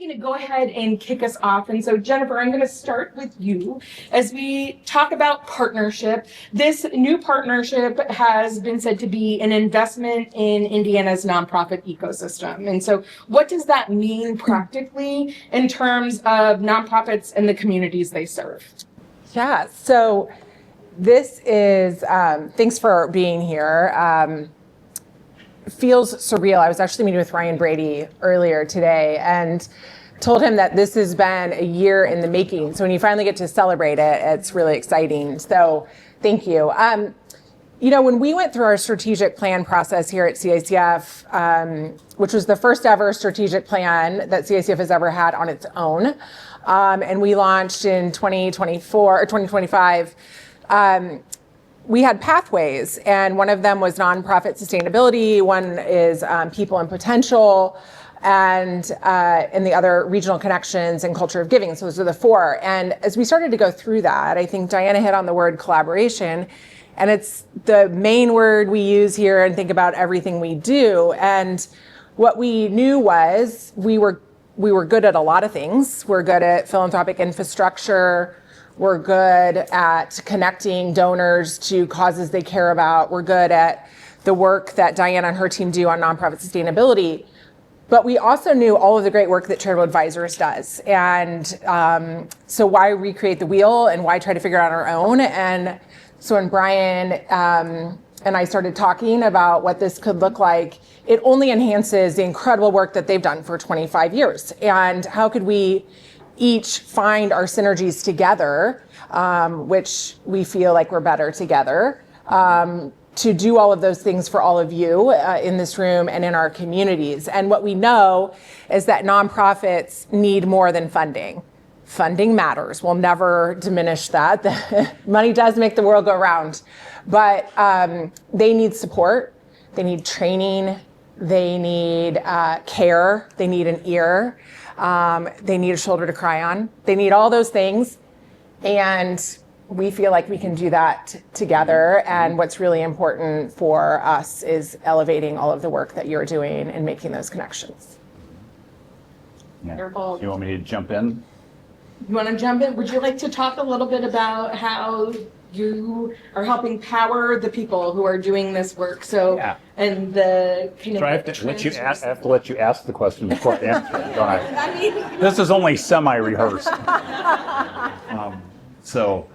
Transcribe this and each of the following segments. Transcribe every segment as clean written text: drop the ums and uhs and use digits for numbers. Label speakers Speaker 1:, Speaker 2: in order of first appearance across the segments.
Speaker 1: going to go ahead and kick us off. And so, Jennifer, I'm going to start with you as we talk about partnership. This new partnership has been said to be an investment in Indiana's nonprofit ecosystem. And so what does that mean practically in terms of nonprofits and the communities they serve?
Speaker 2: Yeah, so this is, thanks for being here. Feels surreal. I was actually meeting with Ryan Brady earlier today and told him that this has been a year in the making. So when you finally get to celebrate it, it's really exciting. So thank you. When we went through our strategic plan process here at CICF, which was the first ever strategic plan that CICF has ever had on its own, and we launched in 2024 or 2025, we had pathways, and one of them was nonprofit sustainability, one is people and potential, and the other regional connections and culture of giving. So those are the four. And as we started to go through that, I think Diana hit on the word collaboration, and it's the main word we use here and think about everything we do. And what we knew was we were good at a lot of things. We're good at philanthropic infrastructure. We're good at connecting donors to causes they care about. We're good at the work that Diana and her team do on nonprofit sustainability. But we also knew all of the great work that Charitable Advisors does. And so why recreate the wheel and why try to figure it out on our own? And so when Brian and I started talking about what this could look like, it only enhances the incredible work that they've done for 25 years. And how could we each find our synergies together, which we feel like we're better together, to do all of those things for all of you in this room and in our communities. And what we know is that nonprofits need more than funding. Funding matters. We'll never diminish that. Money does make the world go round. But they need support. They need training. They need care. They need an ear. They need a shoulder to cry on. They need all those things. And we feel like we can do that together. And what's really important for us is elevating all of the work that you're doing and making those connections.
Speaker 3: Yeah. You want me to jump in?
Speaker 1: You want to jump in? Would you like to talk a little bit about how you are helping power the people who are doing this work? So, yeah. And the kind
Speaker 3: so I have to let you ask the question before I answer it, don't I? This is only semi-rehearsed. So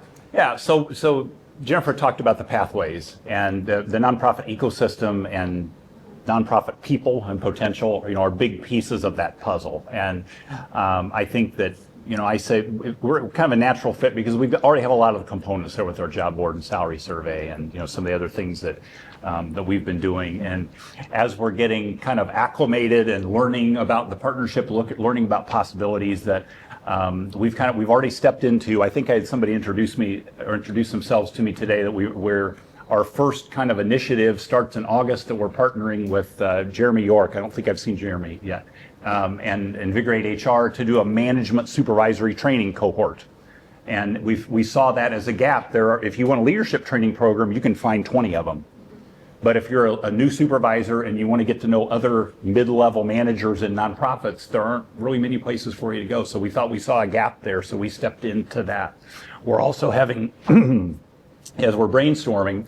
Speaker 3: Jennifer talked about the pathways and the nonprofit ecosystem and nonprofit people and potential, are big pieces of that puzzle. And I think that, I say we're kind of a natural fit because we already have a lot of the components there with our job board and salary survey and, some of the other things that we've been doing. And as we're getting kind of acclimated and learning about the partnership, learning about possibilities that we've already stepped into. I think I had somebody introduce themselves to me today that our first kind of initiative starts in August that we're partnering with Jeremy York. I don't think I've seen Jeremy yet. And Invigorate HR to do a management supervisory training cohort. And we saw that as a gap. If you want a leadership training program, you can find 20 of them. But if you're a new supervisor and you want to get to know other mid-level managers in nonprofits, there aren't really many places for you to go. So we thought we saw a gap there, so we stepped into that. We're also having, as we're brainstorming,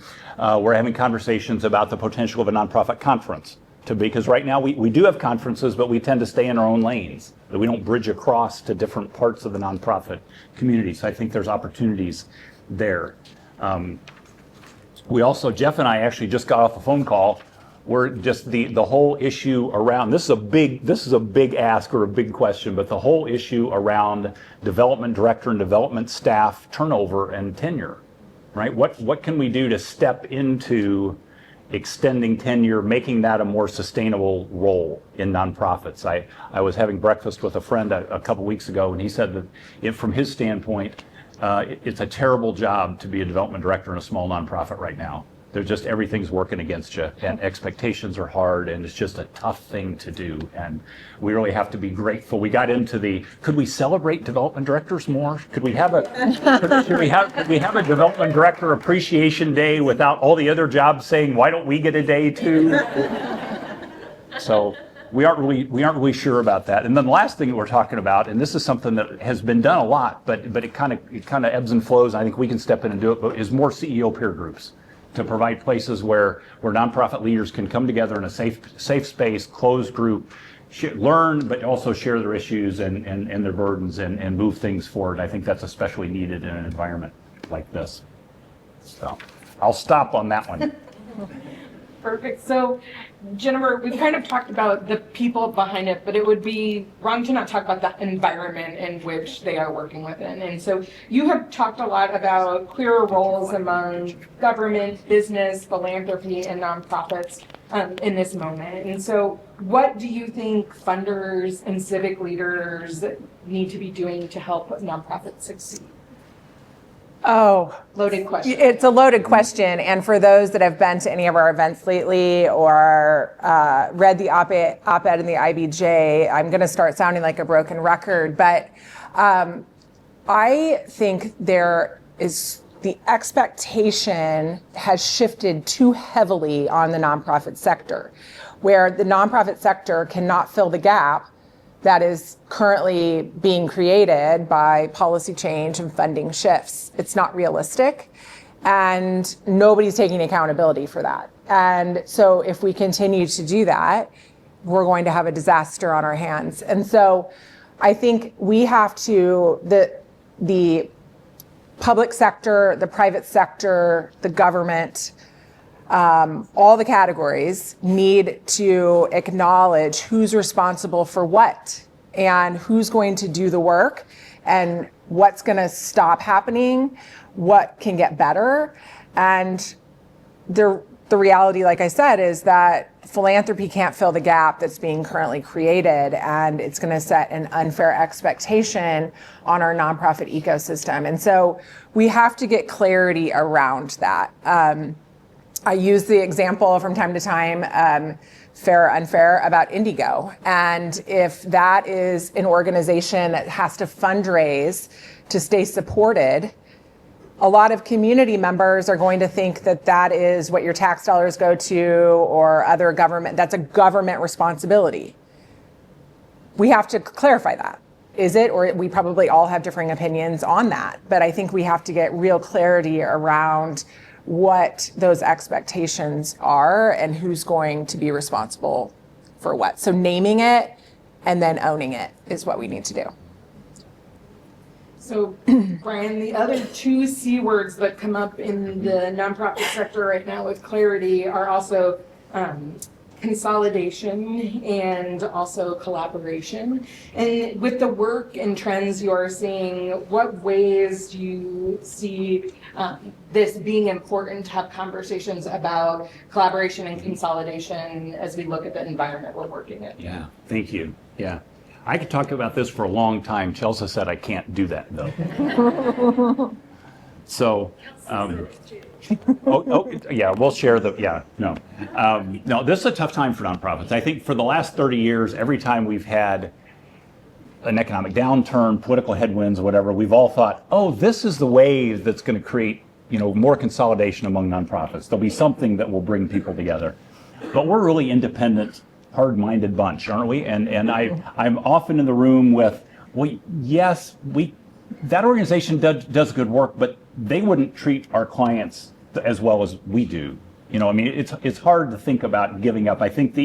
Speaker 3: we're having conversations about the potential of a nonprofit conference. Because right now we do have conferences, but we tend to stay in our own lanes. We don't bridge across to different parts of the nonprofit community. So I think there's opportunities there. Jeff and I actually just got off a phone call. We're just the whole issue around, this is a big ask or a big question, but the whole issue around development director and development staff turnover and tenure, right? What can we do to step into extending tenure, making that a more sustainable role in nonprofits? I was having breakfast with a friend a couple weeks ago, and he said that from his standpoint, it's a terrible job to be a development director in a small nonprofit right now. Everything's working against you, and expectations are hard, and it's just a tough thing to do. And we really have to be grateful. We got into could we celebrate development directors more? Could we have could we have a development director appreciation day without all the other jobs saying, why don't we get a day too? So we aren't really sure about that. And then the last thing that we're talking about, and this is something that has been done a lot, but it kind of ebbs and flows. I think we can step in and do it, but is more CEO peer groups to provide places where nonprofit leaders can come together in a safe space, closed group, learn, but also share their issues and their burdens and move things forward. I think that's especially needed in an environment like this. So I'll stop on that one.
Speaker 1: Perfect. So, Jennifer, we kind of talked about the people behind it, but it would be wrong to not talk about the environment in which they are working within. And so you have talked a lot about clearer roles among government, business, philanthropy, and nonprofits in this moment. And so what do you think funders and civic leaders need to be doing to help nonprofits succeed?
Speaker 2: Oh,
Speaker 1: Loaded question.
Speaker 2: it's a loaded question. And for those that have been to any of our events lately or read the op-ed in the IBJ, I'm going to start sounding like a broken record. But I think there is the expectation has shifted too heavily on the nonprofit sector, where the nonprofit sector cannot fill the gap that is currently being created by policy change and funding shifts. It's not realistic, and nobody's taking accountability for that. And so if we continue to do that, we're going to have a disaster on our hands. And so I think we have to, the public sector, the private sector, the government, all the categories need to acknowledge who's responsible for what and who's going to do the work and what's going to stop happening, what can get better. And the reality, like I said, is that philanthropy can't fill the gap that's being currently created, and it's going to set an unfair expectation on our nonprofit ecosystem. And so we have to get clarity around that. I use the example from time to time, fair or unfair, about Indigo. And if that is an organization that has to fundraise to stay supported, a lot of community members are going to think that that is what your tax dollars go to or other government. That's a government responsibility. We have to clarify that. Is it? Or we probably all have differing opinions on that. But I think we have to get real clarity around what those expectations are and who's going to be responsible for what. So naming it and then owning it is what we need to do.
Speaker 1: So, Brian, the other two C words that come up in the nonprofit sector right now with clarity are also consolidation and also collaboration. And with the work and trends you are seeing, what ways do you see this being important to have conversations about collaboration and consolidation as we look at the environment we're working in?
Speaker 3: Yeah, thank you. Yeah. I could talk about this for a long time. Chelsea said I can't do that, though. So, yeah, we'll share no, this is a tough time for nonprofits. I think for the last 30 years, every time we've had an economic downturn, political headwinds, or whatever, we've all thought, oh, this is the wave that's going to create, more consolidation among nonprofits. There'll be something that will bring people together. But we're really independent, hard-minded bunch, aren't we? And I'm often in the room with, well, yes, that organization does good work, but they wouldn't treat our clients as well as we do. It's hard to think about giving up. I think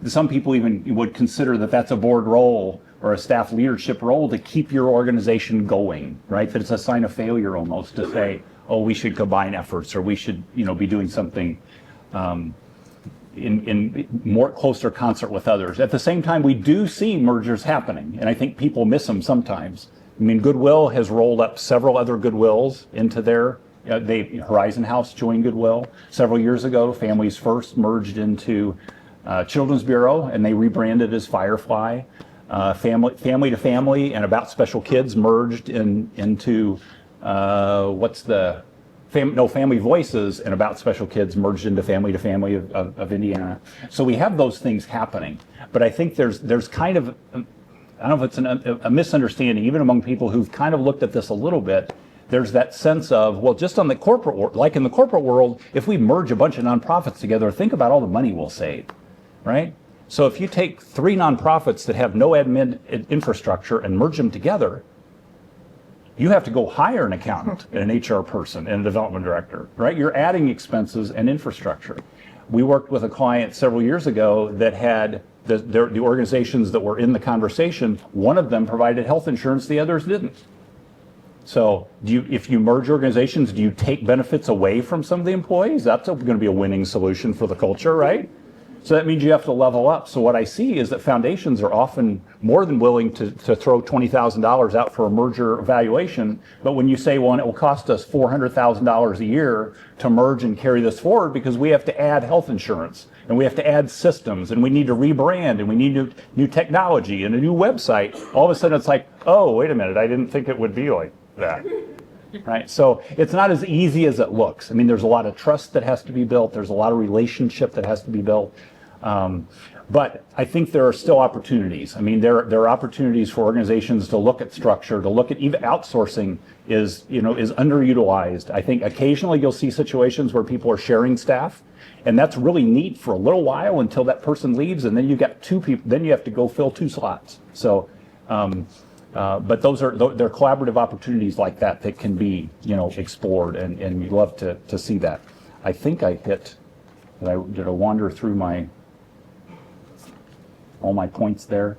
Speaker 3: some people even would consider that that's a board role or a staff leadership role to keep your organization going, right? That it's a sign of failure almost to say, oh, we should combine efforts, or we should, be doing something in more closer concert with others. At the same time, we do see mergers happening, and I think people miss them sometimes. Goodwill has rolled up several other Goodwills into their, Horizon House joined Goodwill several years ago. Families First merged into Children's Bureau, and they rebranded as Firefly. Family to Family and About Special Kids merged into Family Voices and About Special Kids merged into Family to Family of Indiana. So we have those things happening, but I think there's kind of, I don't know if it's a misunderstanding, even among people who've kind of looked at this a little bit. There's that sense of, well, just on the corporate world, like in the corporate world, if we merge a bunch of nonprofits together, think about all the money we'll save, right? So if you take 3 nonprofits that have no admin infrastructure and merge them together, you have to go hire an accountant and an HR person and a development director, right? You're adding expenses and infrastructure. We worked with a client several years ago that had the organizations that were in the conversation, one of them provided health insurance, the others didn't. So if you merge organizations, do you take benefits away from some of the employees? That's going to be a winning solution for the culture, right? So that means you have to level up. So what I see is that foundations are often more than willing to throw $20,000 out for a merger evaluation. But when you say, well, and it will cost us $400,000 a year to merge and carry this forward because we have to add health insurance and we have to add systems and we need to rebrand and we need new technology and a new website, all of a sudden it's like, oh, wait a minute, I didn't think it would be like that. Right? So it's not as easy as it looks. I mean, there's a lot of trust that has to be built. There's a lot of relationship that has to be built. But I think there are still opportunities. I mean, there are opportunities for organizations to look at structure, to look at even outsourcing is underutilized. I think occasionally you'll see situations where people are sharing staff, and that's really neat for a little while until that person leaves, and then you got 2 people. Then you have to go fill 2 slots. So. But they're collaborative opportunities like that can be, explored, and you'd love to see that. I think I hit. Did I wander through all my points there?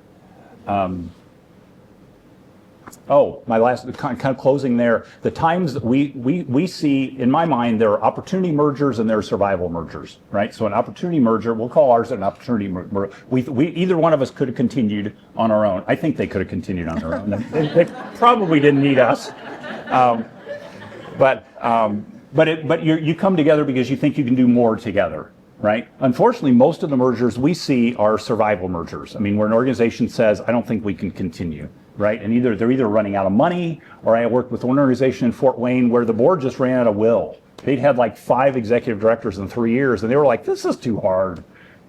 Speaker 3: My last kind of closing there. The times that we see, in my mind, there are opportunity mergers and there are survival mergers, right? So an opportunity merger, we'll call ours an opportunity merger. Either one of us could have continued on our own. I think they could have continued on their own. They probably didn't need us. But you come together because you think you can do more together, right? Unfortunately, most of the mergers we see are survival mergers. I mean, where an organization says, I don't think we can continue. Right, and they're either running out of money, or I worked with one organization in Fort Wayne where the board just ran out of will. They'd had like 5 executive directors in 3 years, and they were like, "This is too hard.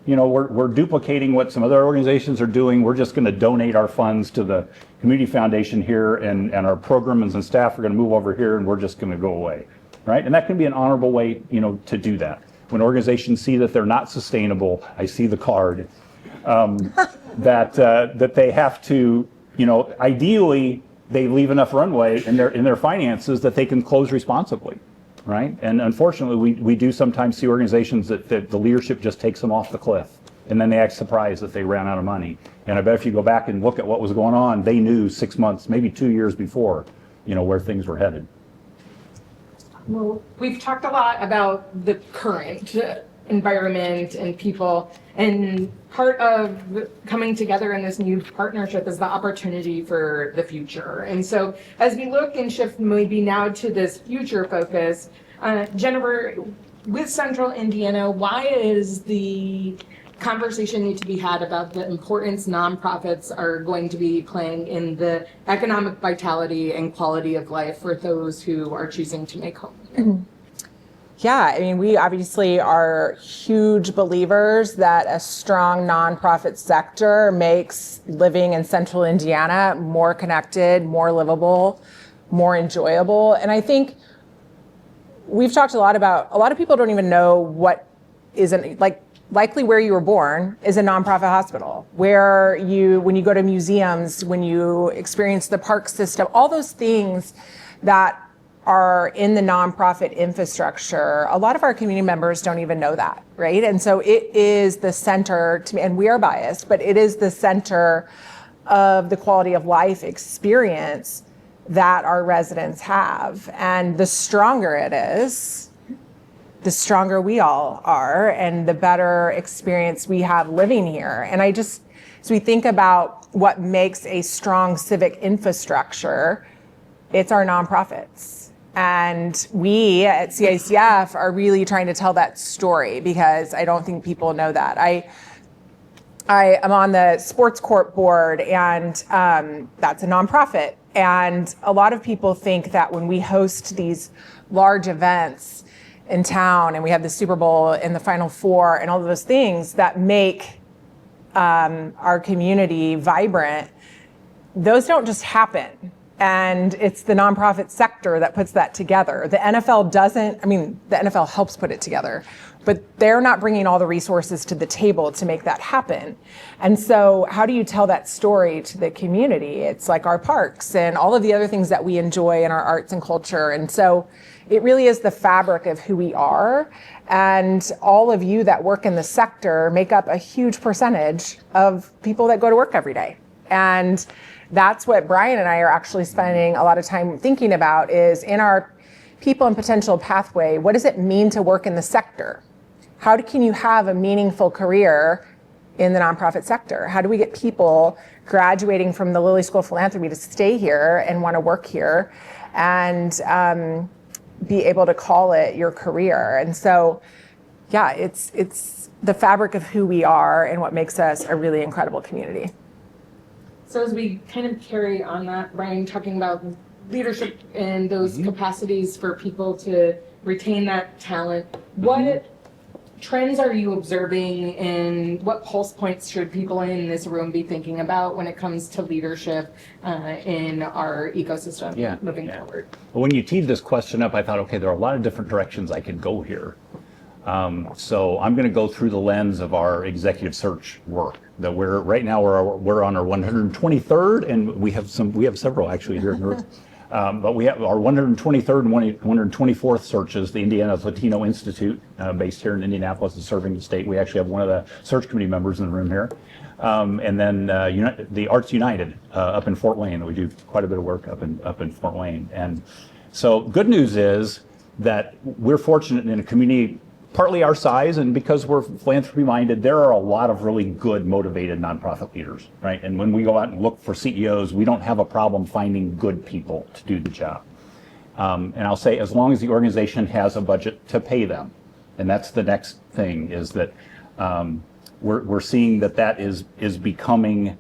Speaker 3: We're duplicating what some other organizations are doing. We're just going to donate our funds to the community foundation here, and our programs and staff are going to move over here, and we're just going to go away." Right, and that can be an honorable way, to do that. When organizations see that they're not sustainable, I see the card that they have to. Ideally, they leave enough runway in their finances that they can close responsibly, right? And unfortunately, we do sometimes see organizations that the leadership just takes them off the cliff, and then they act surprised that they ran out of money. And I bet if you go back and look at what was going on, they knew 6 months, maybe 2 years before, where things were headed.
Speaker 1: Well, we've talked a lot about the current environment and people, and part of coming together in this new partnership is the opportunity for the future. And so as we look and shift maybe now to this future focus, Jennifer, with Central Indiana, why is the conversation need to be had about the importance nonprofits are going to be playing in the economic vitality and quality of life for those who are choosing to make home here?
Speaker 2: Yeah, I mean, we obviously are huge believers that a strong nonprofit sector makes living in Central Indiana more connected, more livable, more enjoyable. And I think we've talked a lot of people don't even know what likely where you were born is a nonprofit hospital, when you go to museums, when you experience the park system, all those things that are in the nonprofit infrastructure, a lot of our community members don't even know that, right? And so it is the center, and we are biased, but it is the center of the quality of life experience that our residents have. And the stronger it is, the stronger we all are, and the better experience we have living here. And as we think about what makes a strong civic infrastructure, it's our nonprofits. And we at CICF are really trying to tell that story because I don't think people know that. I am on the sports court board, and that's a nonprofit. And a lot of people think that when we host these large events in town and we have the Super Bowl and the Final Four and all of those things that make our community vibrant, those don't just happen. And it's the nonprofit sector that puts that together. The NFL doesn't, I mean, the NFL helps put it together, but they're not bringing all the resources to the table to make that happen. And so how do you tell that story to the community? It's like our parks and all of the other things that we enjoy in our arts and culture. And so it really is the fabric of who we are. And all of you that work in the sector make up a huge percentage of people that go to work every day. And that's what Brian and I are actually spending a lot of time thinking about, is in our people and potential pathway, what does it mean to work in the sector? How can you have a meaningful career in the nonprofit sector? How do we get people graduating from the Lilly School of Philanthropy to stay here and want to work here and be able to call it your career? And so, yeah, it's the fabric of who we are and what makes us a really incredible community.
Speaker 1: So as we kind of carry on that, Brian, talking about leadership and those capacities for people to retain that talent, what trends are you observing and what pulse points should people in this room be thinking about when it comes to leadership in our ecosystem moving forward?
Speaker 3: Well, when you teed this question up, I thought, okay, there are a lot of different directions I could go here. So I'm going to go through the lens of our executive search work. That right now we're on our 123rd, and we have several actually here in the room. But we have our 123rd and 124th searches. The Indiana Latino Institute, based here in Indianapolis, is serving the state. We actually have one of the search committee members in the room here. And then the Arts United up in Fort Wayne. We do quite a bit of work up in Fort Wayne. And so good news is that we're fortunate in a community partly our size, and because we're philanthropy minded, there are a lot of really good, motivated nonprofit leaders, right? And when we go out and look for CEOs, we don't have a problem finding good people to do the job. And I'll say, as long as the organization has a budget to pay them, and that's the next thing, is that we're seeing that is becoming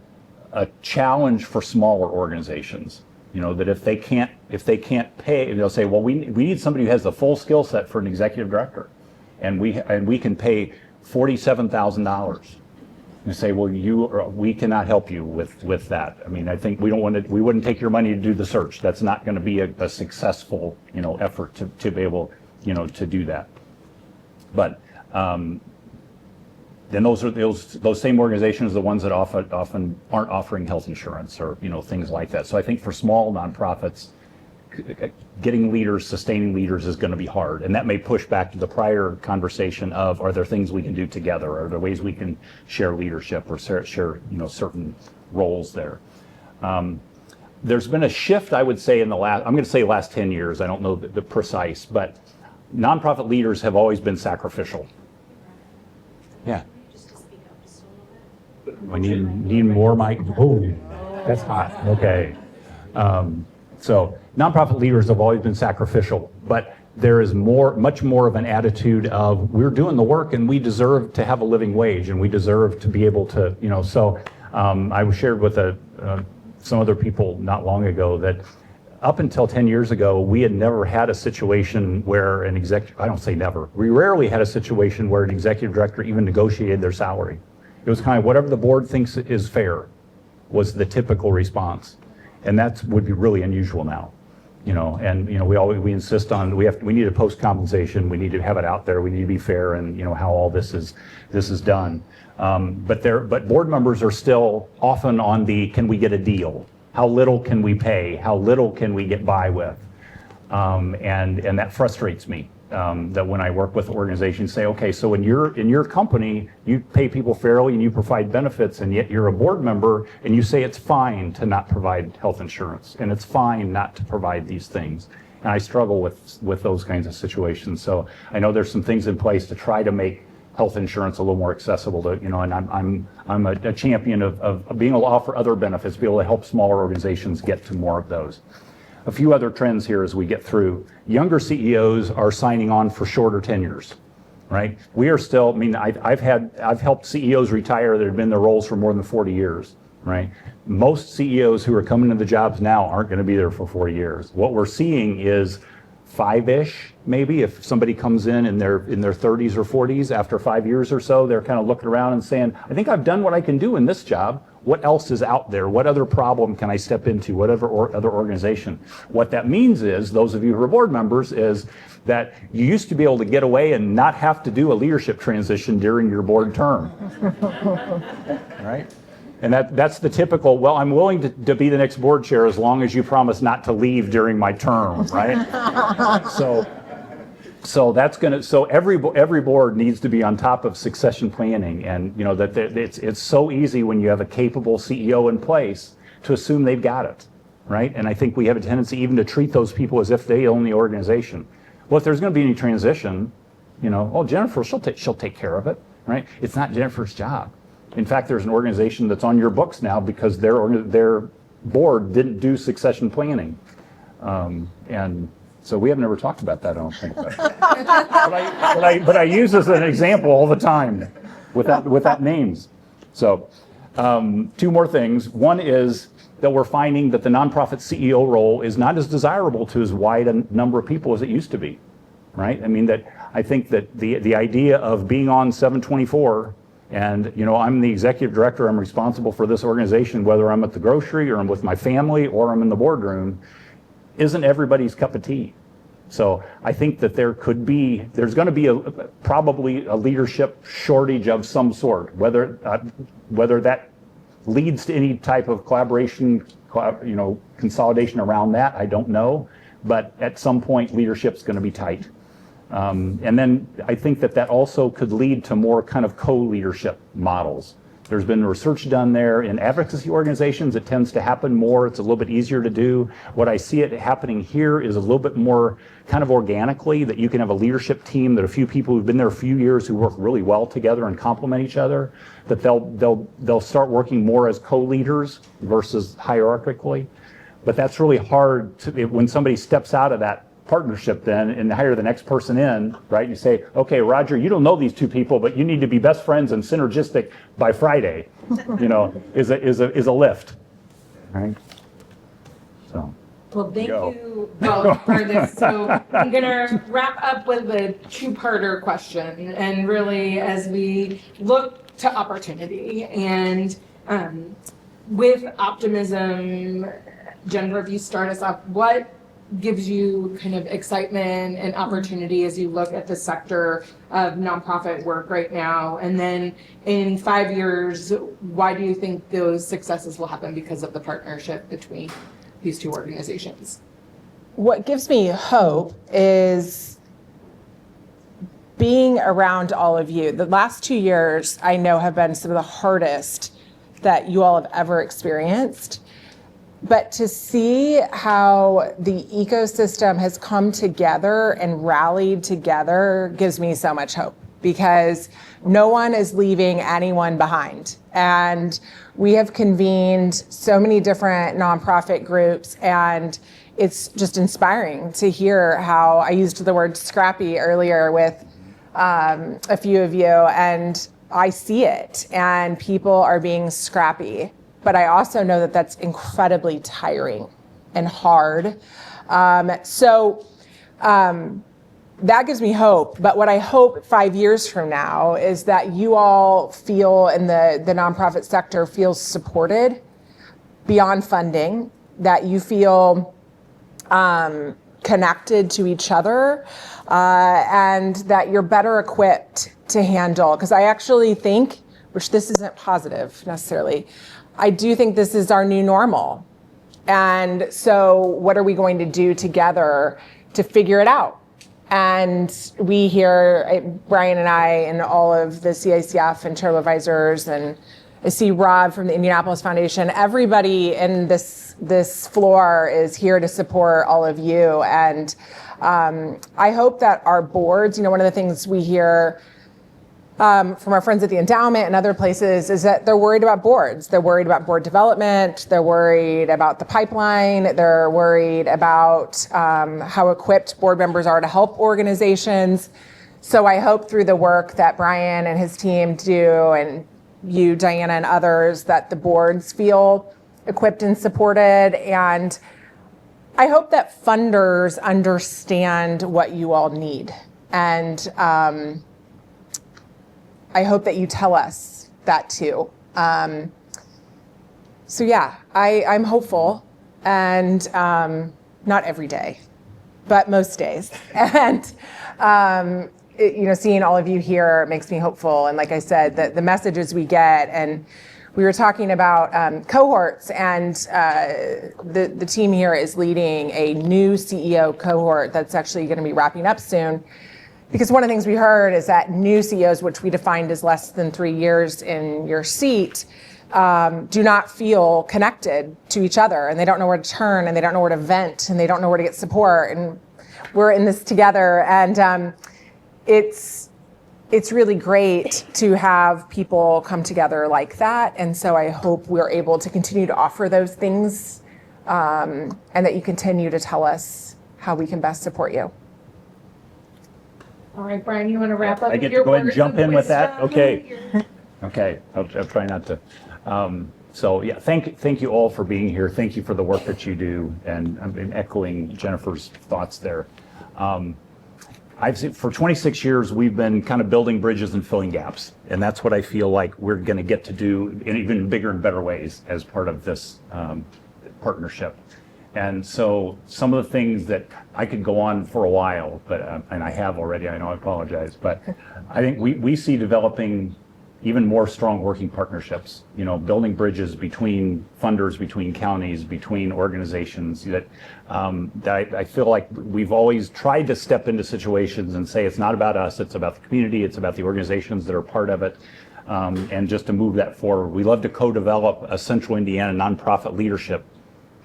Speaker 3: a challenge for smaller organizations. You know, that if they can't pay, they'll say, well, we need somebody who has the full skill set for an executive director. And we can pay $47,000. And say, well, we cannot help you with that. I mean, I think we wouldn't take your money to do the search. That's not going to be a successful, effort to be able, to do that. But then those same organizations are the ones that often aren't offering health insurance or things like that. So I think for small nonprofits, getting leaders, sustaining leaders is going to be hard. And that may push back to the prior conversation of, are there things we can do together? Are there ways we can share leadership or share certain roles there? There's been a shift, I would say, I'm going to say last 10 years. I don't know the precise, but nonprofit leaders have always been sacrificial. Yeah.
Speaker 4: Just to speak up just a little bit.
Speaker 3: We need more mic. Oh, that's hot. Okay. So nonprofit leaders have always been sacrificial, but there is much more of an attitude of, we're doing the work and we deserve to have a living wage and we deserve to be able to, so I was shared with some other people not long ago that up until 10 years ago, we had never had a situation where I don't say never, we rarely had a situation where an executive director even negotiated their salary. It was kind of whatever the board thinks is fair was the typical response. And that would be really unusual now, and we insist on we need to post compensation, we need to have it out there, we need to be fair, and how all this is done. But board members are still often on the, can we get a deal? How little can we pay? How little can we get by with? And that frustrates me. That when I work with organizations, say, okay, so in your company, you pay people fairly and you provide benefits, and yet you're a board member and you say it's fine to not provide health insurance and it's fine not to provide these things. And I struggle with those kinds of situations. So I know there's some things in place to try to make health insurance a little more accessible to, and I'm a champion of being able to offer other benefits, be able to help smaller organizations get to more of those. A few other trends here as we get through. Younger CEOs are signing on for shorter tenures, right? We are still, I've helped CEOs retire that have been in their roles for more than 40 years, right? Most CEOs who are coming into the jobs now aren't going to be there for 40 years. What we're seeing is 5-ish, maybe. If somebody comes in their 30s or 40s, after 5 years or so, they're kind of looking around and saying, I think I've done what I can do in this job. What else is out there? What other problem can I step into? Whatever other organization. What that means is, those of you who are board members, is that you used to be able to get away and not have to do a leadership transition during your board term. Right? And that's the typical, well, I'm willing to be the next board chair as long as you promise not to leave during my term, right? So that's so every board needs to be on top of succession planning, and that it's so easy when you have a capable CEO in place to assume they've got it, right? And I think we have a tendency even to treat those people as if they own the organization. Well, if there's going to be any transition, oh, Jennifer, she'll take care of it, right? It's not Jennifer's job. In fact, there's an organization that's on your books now because their board didn't do succession planning. And so we have never talked about that, I don't think. But I use as an example all the time without names. So 2 more things. One is that we're finding that the nonprofit CEO role is not as desirable to as wide a number of people as it used to be, right? I think that the idea of being on 724 and, I'm the executive director, I'm responsible for this organization, whether I'm at the grocery or I'm with my family or I'm in the boardroom, isn't everybody's cup of tea. So I think that there's going to be probably a leadership shortage of some sort, whether that leads to any type of collaboration, consolidation around that, I don't know. But at some point, leadership's going to be tight. And then I think that also could lead to more kind of co-leadership models. There's been research done there. In advocacy organizations, it tends to happen more. It's a little bit easier to do. What I see it happening here is a little bit more kind of organically, that you can have a leadership team, that a few people who've been there a few years who work really well together and complement each other, that they'll start working more as co-leaders versus hierarchically. But that's really hard when somebody steps out of that partnership then and hire the next person in, right? You say, okay, Roger, you don't know these 2 people, but you need to be best friends and synergistic by Friday, is a lift, right? So.
Speaker 1: Well, thank you both for this. So I'm going to wrap up with a 2-parter question. And really, as we look to opportunity and with optimism, Jennifer, if you start us off, what gives you kind of excitement and opportunity as you look at the sector of nonprofit work right now? And then in 5 years, why do you think those successes will happen because of the partnership between these 2 organizations?
Speaker 2: What gives me hope is being around all of you. The last 2 years, I know, have been some of the hardest that you all have ever experienced. But to see how the ecosystem has come together and rallied together gives me so much hope, because no one is leaving anyone behind. And we have convened so many different nonprofit groups, and it's just inspiring to hear how I used the word scrappy earlier with a few of you, and I see it, and people are being scrappy. But I also know that that's incredibly tiring and hard. So that gives me hope. But what I hope 5 years from now is that you all feel, in the nonprofit sector, feels supported beyond funding, that you feel connected to each other, and that you're better equipped to handle. Because I actually think, which this isn't positive necessarily, I do think this is our new normal. And so what are we going to do together to figure it out? And we here, Brian and I, and all of the CICF and Charitable advisors, and I see Rob from the Indianapolis Foundation, everybody in this floor is here to support all of you. And I hope that our boards, one of the things we hear from our friends at the endowment and other places is that they're worried about boards. They're worried about board development. They're worried about the pipeline. They're worried about how equipped board members are to help organizations. So I hope through the work that Brian and his team do, and you, Diana, and others, that the boards feel equipped and supported. And I hope that funders understand what you all need. And I hope that you tell us that too. So yeah, I'm hopeful, and not every day, but most days. And seeing all of you here makes me hopeful. And like I said, the messages we get, and we were talking about cohorts, and the team here is leading a new CEO cohort that's actually going to be wrapping up soon. Because one of the things we heard is that new CEOs, which we defined as less than 3 years in your seat, do not feel connected to each other, and they don't know where to turn, and they don't know where to vent, and they don't know where to get support. And we're in this together, and it's really great to have people come together like that. And so I hope we're able to continue to offer those things, and that you continue to tell us how we can best support you.
Speaker 1: All right, Brian, you want to wrap up?
Speaker 3: I get to
Speaker 1: your
Speaker 3: go ahead and
Speaker 1: words
Speaker 3: jump
Speaker 1: of
Speaker 3: in with that?
Speaker 1: wisdom?
Speaker 3: Okay. Okay, I'll try not to. So yeah, thank you all for being here. Thank you for the work that you do, and I'm echoing Jennifer's thoughts there. I've seen, for 26 years, we've been kind of building bridges and filling gaps, and that's what I feel like we're going to get to do in even bigger and better ways as part of this partnership. And so some of the things that I could go on for a while, but and I have already, I know, I apologize, but I think we see developing even more strong working partnerships, building bridges between funders, between counties, between organizations that I feel like we've always tried to step into situations and say it's not about us, it's about the community, it's about the organizations that are part of it, and just to move that forward. We love to co-develop a Central Indiana nonprofit leadership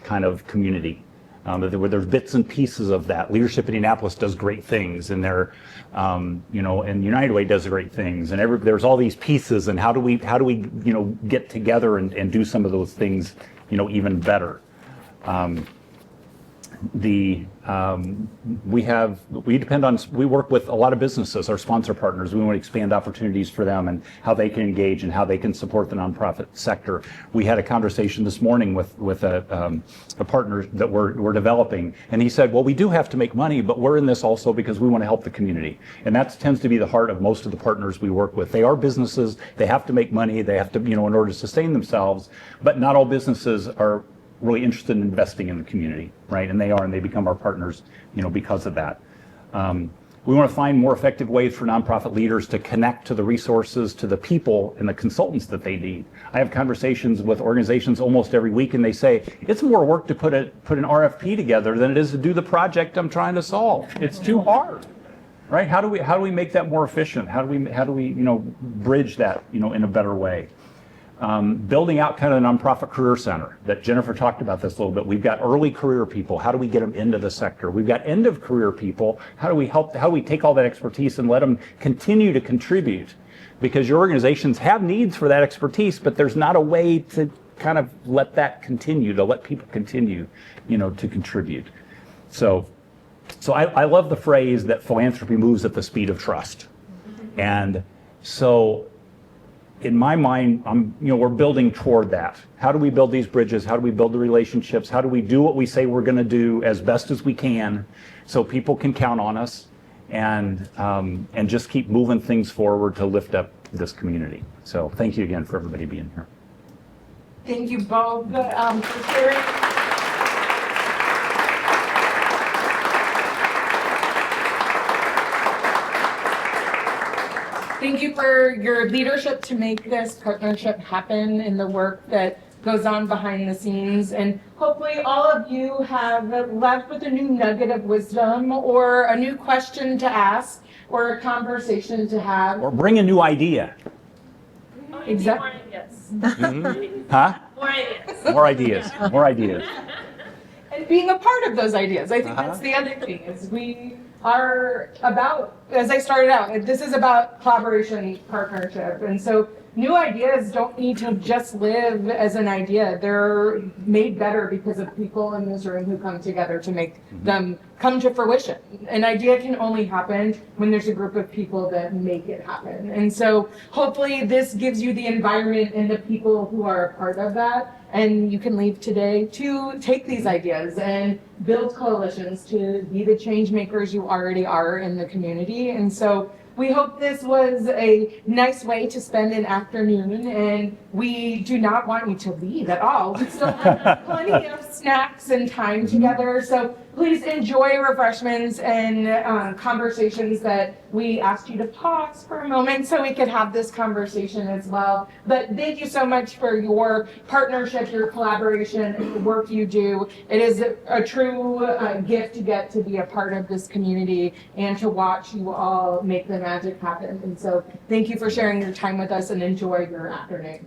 Speaker 3: kind of community. Where there's bits and pieces of that. Leadership Indianapolis does great things, and they're, and United Way does great things, and there's all these pieces. And how do we, get together and do some of those things, even better? We work with a lot of businesses, our sponsor partners. We want to expand opportunities for them and how they can engage and how they can support the nonprofit sector. We had a conversation this morning with a partner that we're developing, and he said, well, we do have to make money, but we're in this also because we want to help the community. And that tends to be the heart of most of the partners we work with. They are businesses, they have to make money, they have to, in order to sustain themselves, but not all businesses are really interested in investing in the community, right? And they become our partners, because of that. We want to find more effective ways for nonprofit leaders to connect to the resources, to the people and the consultants that they need. I have conversations with organizations almost every week, and they say, it's more work to put an RFP together than it is to do the project I'm trying to solve. It's too hard, right? How do we make that more efficient? How do we bridge that, in a better way? Building out kind of a nonprofit career center that Jennifer talked about this a little bit. We've got early career people. How do we get them into the sector? We've got end of career people. How do we take all that expertise and let them continue to contribute? Because your organizations have needs for that expertise, but there's not a way to kind of let that continue, to let people continue, to contribute. So I love the phrase that philanthropy moves at the speed of trust. And so in my mind, we're building toward that. How do we build these bridges? How do we build the relationships? How do we do what we say we're going to do as best as we can, so people can count on us, and just keep moving things forward to lift up this community. So thank you again for everybody being here.
Speaker 1: Thank you both for sharing. Thank you for your leadership to make this partnership happen and the work that goes on behind the scenes. And hopefully all of you have left with a new nugget of wisdom, or a new question to ask, or a conversation to have.
Speaker 3: Or bring a new idea.
Speaker 1: Exactly.
Speaker 4: More ideas.
Speaker 3: Huh?
Speaker 4: More ideas.
Speaker 3: More ideas. More ideas.
Speaker 1: And being a part of those ideas. I think that's the other thing, is we are about, as I started out, this is about collaboration, partnership. And so new ideas don't need to just live as an idea. They're made better because of people in this room who come together to make them come to fruition. An idea can only happen when there's a group of people that make it happen. And so hopefully this gives you the environment and the people who are a part of that And you can leave today to take these ideas and build coalitions to be the change makers you already are in the community. And so we hope this was a nice way to spend an afternoon, and we do not want you to leave at all. We still have plenty of snacks and time together, so please enjoy refreshments and conversations that we asked you to pause for a moment so we could have this conversation as well. But thank you so much for your partnership, your collaboration, and the work you do. It is a true gift to get to be a part of this community and to watch you all make the magic happen. And so thank you for sharing your time with us, and enjoy your afternoon.